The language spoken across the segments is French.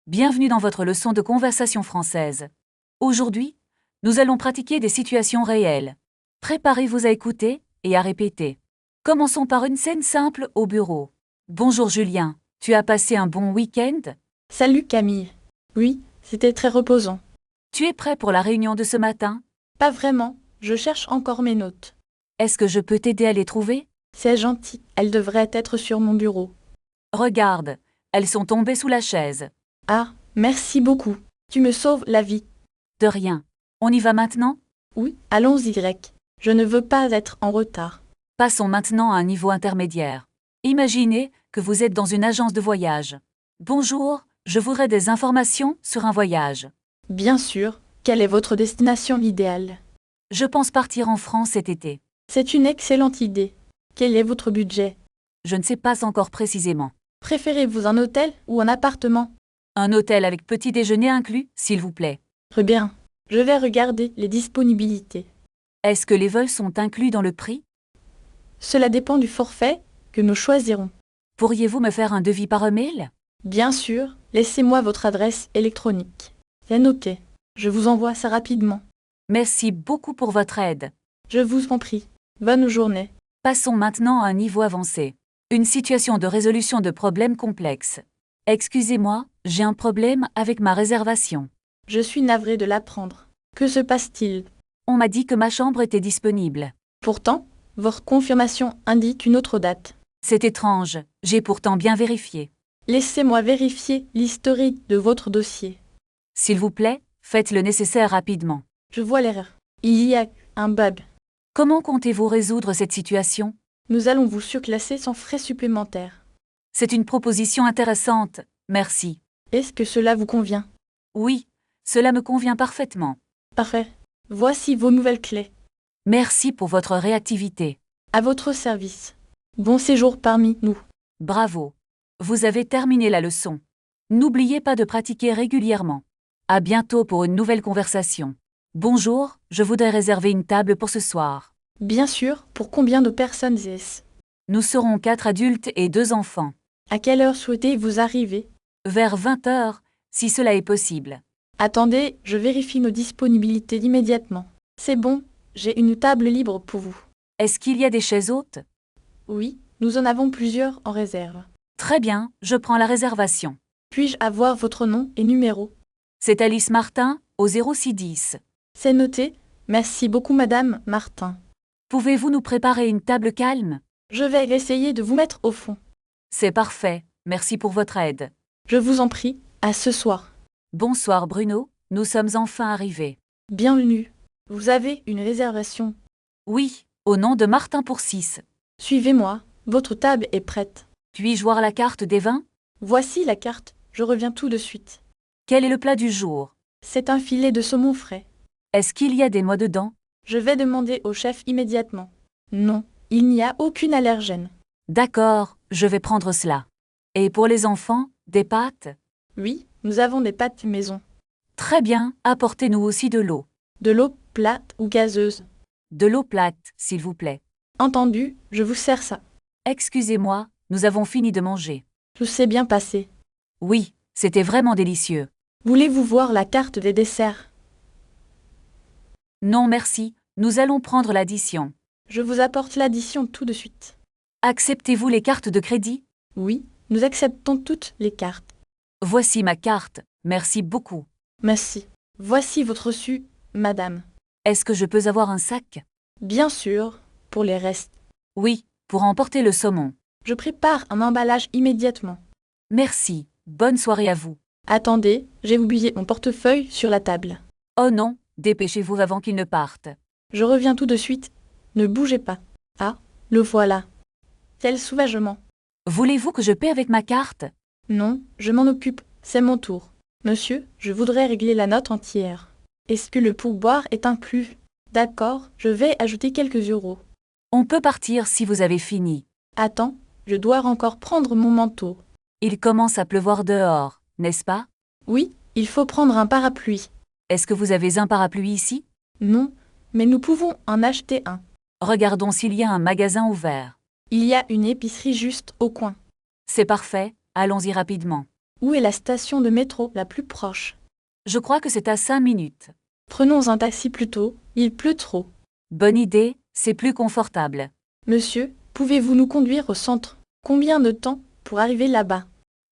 Bienvenue dans votre leçon de conversation française. Aujourd'hui, nous allons pratiquer des situations réelles. Préparez-vous à écouter et à répéter. Commençons par une scène simple au bureau. Bonjour Julien, tu as passé un bon week-end? Salut Camille. Oui, c'était très reposant. Tu es prêt pour la réunion de ce matin? Pas vraiment, je cherche encore mes notes. Est-ce que je peux t'aider à les trouver? C'est gentil, elles devraient être sur mon bureau. Regarde, elles sont tombées sous la chaise. Ah, merci beaucoup. Tu me sauves la vie. De rien. On y va maintenant? Oui, allons-y grec. Je ne veux pas être en retard. Passons maintenant à un niveau intermédiaire. Imaginez que vous êtes dans une agence de voyage. Bonjour, je voudrais des informations sur un voyage. Bien sûr, quelle est votre destination idéale? Je pense partir en France cet été. C'est une excellente idée. Quel est votre budget? Je ne sais pas encore précisément. Préférez-vous un hôtel ou un appartement? Un hôtel avec petit déjeuner inclus, s'il vous plaît. Très bien. Je vais regarder les disponibilités. Est-ce que les vols sont inclus dans le prix? Cela dépend du forfait que nous choisirons. Pourriez-vous me faire un devis par email? Bien sûr, laissez-moi votre adresse électronique. C'est noté. Je vous envoie ça rapidement. Merci beaucoup pour votre aide. Je vous en prie. Bonne journée. Passons maintenant à un niveau avancé. Une situation de résolution de problèmes complexes. Excusez-moi, j'ai un problème avec ma réservation. Je suis navrée de l'apprendre. Que se passe-t-il? On m'a dit que ma chambre était disponible. Pourtant, votre confirmation indique une autre date. C'est étrange, j'ai pourtant bien vérifié. Laissez-moi vérifier l'historique de votre dossier. S'il vous plaît, faites le nécessaire rapidement. Je vois l'erreur. Il y a un bug. Comment comptez-vous résoudre cette situation? Nous allons vous surclasser sans frais supplémentaires. C'est une proposition intéressante, merci. Est-ce que cela vous convient? Oui, cela me convient parfaitement. Parfait. Voici vos nouvelles clés. Merci pour votre réactivité. À votre service. Bon séjour parmi nous. Bravo. Vous avez terminé la leçon. N'oubliez pas de pratiquer régulièrement. À bientôt pour une nouvelle conversation. Bonjour, je voudrais réserver une table pour ce soir. Bien sûr, pour combien de personnes est-ce? Nous serons 4 adultes et 2 enfants. À quelle heure souhaitez-vous arriver? Vers 20 heures, si cela est possible. Attendez, je vérifie nos disponibilités immédiatement. C'est bon, j'ai une table libre pour vous. Est-ce qu'il y a des chaises hautes? Oui, nous en avons plusieurs en réserve. Très bien, je prends la réservation. Puis-je avoir votre nom et numéro? C'est Alice Martin, au 0610. C'est noté. Merci beaucoup Madame Martin. Pouvez-vous nous préparer une table calme? Je vais essayer de vous mettre au fond. C'est parfait, merci pour votre aide. Je vous en prie, à ce soir. Bonsoir Bruno, nous sommes enfin arrivés. Bienvenue. Vous avez une réservation. Oui, au nom de Martin pour 6. Suivez-moi, votre table est prête. Puis-je voir la carte des vins? Voici la carte, je reviens tout de suite. Quel est le plat du jour? C'est un filet de saumon frais. Est-ce qu'il y a des noix dedans? Je vais demander au chef immédiatement. Non, il n'y a aucune allergène. D'accord, je vais prendre cela. Et pour les enfants, des pâtes? Oui, nous avons des pâtes maison. Très bien, apportez-nous aussi de l'eau. De l'eau plate ou gazeuse. De l'eau plate, s'il vous plaît. Entendu, je vous sers ça. Excusez-moi, nous avons fini de manger. Tout s'est bien passé. Oui, c'était vraiment délicieux. Voulez-vous voir la carte des desserts? Non merci, nous allons prendre l'addition. Je vous apporte l'addition tout de suite. Acceptez-vous les cartes de crédit? Oui, nous acceptons toutes les cartes. Voici ma carte, merci beaucoup. Merci. Voici votre reçu, madame. Est-ce que je peux avoir un sac? Bien sûr, pour les restes. Oui, pour emporter le saumon. Je prépare un emballage immédiatement. Merci, bonne soirée à vous. Attendez, j'ai oublié mon portefeuille sur la table. Oh non, dépêchez-vous avant qu'il ne parte. Je reviens tout de suite. Ne bougez pas. Ah, le voilà. C'est le soulagement. Voulez-vous que je paie avec ma carte? Non, je m'en occupe. C'est mon tour. Monsieur, je voudrais régler la note entière. Est-ce que le pourboire est inclus? D'accord, je vais ajouter quelques euros. On peut partir si vous avez fini. Attends, je dois encore prendre mon manteau. Il commence à pleuvoir dehors, n'est-ce pas? Oui, il faut prendre un parapluie. Est-ce que vous avez un parapluie ici? Non, mais nous pouvons en acheter un. Regardons s'il y a un magasin ouvert. Il y a une épicerie juste au coin. C'est parfait, allons-y rapidement. Où est la station de métro la plus proche? Je crois que c'est à 5 minutes. Prenons un taxi plutôt, il pleut trop. Bonne idée, c'est plus confortable. Monsieur, pouvez-vous nous conduire au centre? Combien de temps pour arriver là-bas?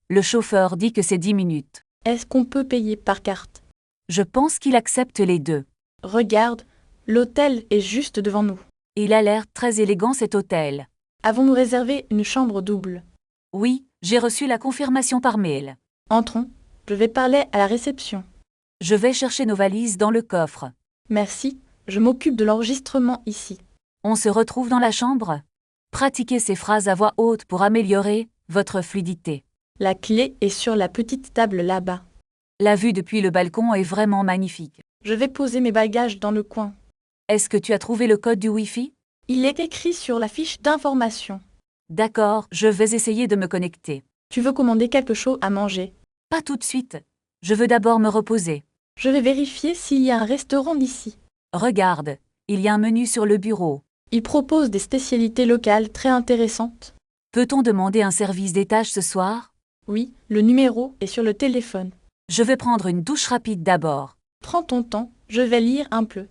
Le chauffeur dit que c'est 10 minutes. Est-ce qu'on peut payer par carte? Je pense qu'il accepte les deux. Regarde, l'hôtel est juste devant nous. Il a l'air très élégant cet hôtel. Avons-nous réservé une chambre double? Oui, j'ai reçu la confirmation par mail. Entrons, je vais parler à la réception. Je vais chercher nos valises dans le coffre. Merci, je m'occupe de l'enregistrement ici. On se retrouve dans la chambre? Pratiquez ces phrases à voix haute pour améliorer votre fluidité. La clé est sur la petite table là-bas. La vue depuis le balcon est vraiment magnifique. Je vais poser mes bagages dans le coin. Est-ce que tu as trouvé le code du Wi-Fi? Il est écrit sur la fiche d'information. D'accord, je vais essayer de me connecter. Tu veux commander quelque chose à manger? Pas tout de suite. Je veux d'abord me reposer. Je vais vérifier s'il y a un restaurant d'ici. Regarde, il y a un menu sur le bureau. Il propose des spécialités locales très intéressantes. Peut-on demander un service d'étage ce soir? Oui, le numéro est sur le téléphone. Je vais prendre une douche rapide d'abord. Prends ton temps, je vais lire un peu.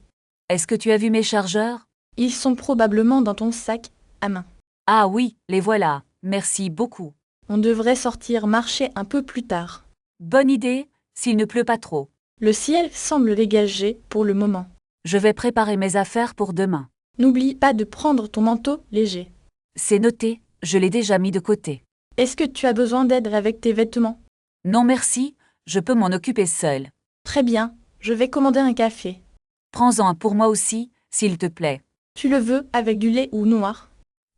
Est-ce que tu as vu mes chargeurs? Ils sont probablement dans ton sac à main. Ah oui, les voilà. Merci beaucoup. On devrait sortir marcher un peu plus tard. Bonne idée, s'il ne pleut pas trop. Le ciel semble dégagé pour le moment. Je vais préparer mes affaires pour demain. N'oublie pas de prendre ton manteau léger. C'est noté, je l'ai déjà mis de côté. Est-ce que tu as besoin d'aide avec tes vêtements? Non merci, je peux m'en occuper seul. Très bien, je vais commander un café. Prends-en un pour moi aussi, s'il te plaît. Tu le veux avec du lait ou noir?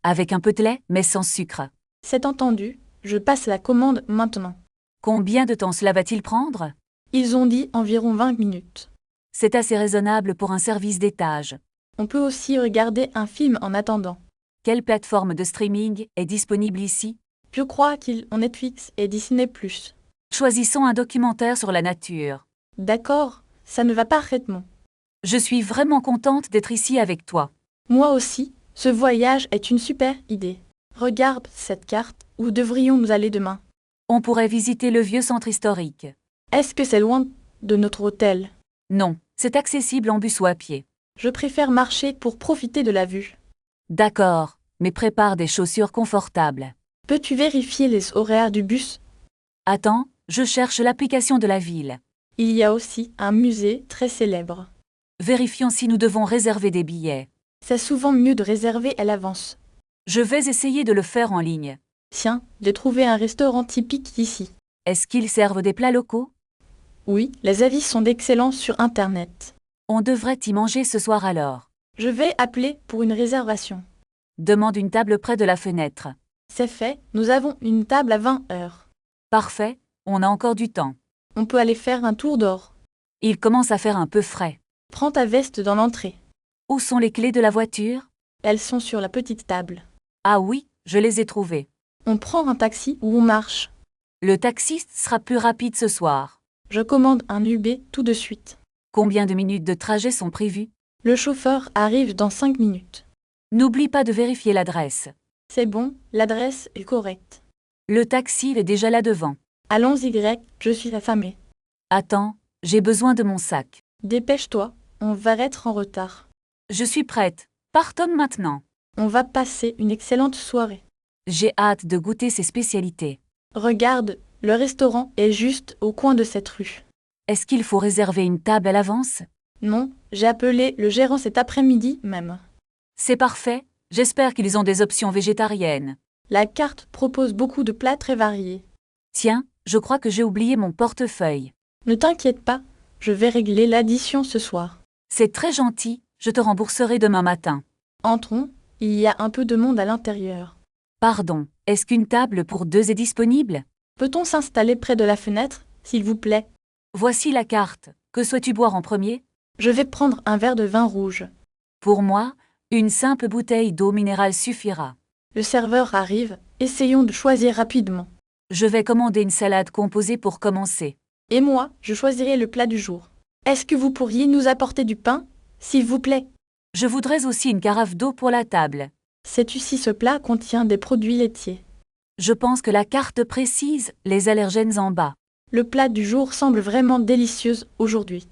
Avec un peu de lait, mais sans sucre. C'est entendu, je passe la commande maintenant. Combien de temps cela va-t-il prendre? Ils ont dit environ 20 minutes. C'est assez raisonnable pour un service d'étage. On peut aussi regarder un film en attendant. Quelle plateforme de streaming est disponible ici? Je crois qu'ils ont Netflix et Disney+. Choisissons un documentaire sur la nature. D'accord, ça ne va parfaitement. Je suis vraiment contente d'être ici avec toi. Moi aussi, ce voyage est une super idée. Regarde cette carte, où devrions-nous aller demain? On pourrait visiter le vieux centre historique. Est-ce que c'est loin de notre hôtel? Non, c'est accessible en bus ou à pied. Je préfère marcher pour profiter de la vue. D'accord, mais prépare des chaussures confortables. Peux-tu vérifier les horaires du bus? Attends, je cherche l'application de la ville. Il y a aussi un musée très célèbre. Vérifions si nous devons réserver des billets. C'est souvent mieux de réserver à l'avance. Je vais essayer de le faire en ligne. Tiens, j'ai trouvé un restaurant typique d'ici. Est-ce qu'ils servent des plats locaux? Oui, les avis sont excellents sur Internet. On devrait y manger ce soir alors. Je vais appeler pour une réservation. Demande une table près de la fenêtre. C'est fait, nous avons une table à 20 heures. Parfait, on a encore du temps. On peut aller faire un tour d'or. Il commence à faire un peu frais. Prends ta veste dans l'entrée. Où sont les clés de la voiture? Elles sont sur la petite table. Ah oui, je les ai trouvées. On prend un taxi ou on marche. Le taxiste sera plus rapide ce soir. Je commande un Uber tout de suite. Combien de minutes de trajet sont prévues? Le chauffeur arrive dans 5 minutes. N'oublie pas de vérifier l'adresse. C'est bon, l'adresse est correcte. Le taxi est déjà là devant. Allons-y grec, je suis affamée. Attends, j'ai besoin de mon sac. Dépêche-toi, on va être en retard. Je suis prête. Partons maintenant. On va passer une excellente soirée. J'ai hâte de goûter ces spécialités. Regarde, le restaurant est juste au coin de cette rue. Est-ce qu'il faut réserver une table à l'avance? Non, j'ai appelé le gérant cet après-midi même. C'est parfait. J'espère qu'ils ont des options végétariennes. La carte propose beaucoup de plats très variés. Tiens, je crois que j'ai oublié mon portefeuille. Ne t'inquiète pas, je vais régler l'addition ce soir. C'est très gentil, je te rembourserai demain matin. Entrons, il y a un peu de monde à l'intérieur. Pardon, est-ce qu'une table pour deux est disponible? Peut-on s'installer près de la fenêtre, s'il vous plaît? Voici la carte. Que souhaites-tu boire en premier? Je vais prendre un verre de vin rouge. Pour moi, une simple bouteille d'eau minérale suffira. Le serveur arrive, essayons de choisir rapidement. Je vais commander une salade composée pour commencer. Et moi, je choisirai le plat du jour. Est-ce que vous pourriez nous apporter du pain, s'il vous plaît? Je voudrais aussi une carafe d'eau pour la table. Sais-tu si ce plat contient des produits laitiers? Je pense que la carte précise les allergènes en bas. Le plat du jour semble vraiment délicieux aujourd'hui.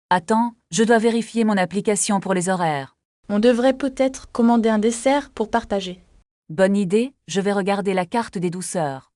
Attends, je dois vérifier mon application pour les horaires. On devrait peut-être commander un dessert pour partager. Bonne idée, je vais regarder la carte des douceurs.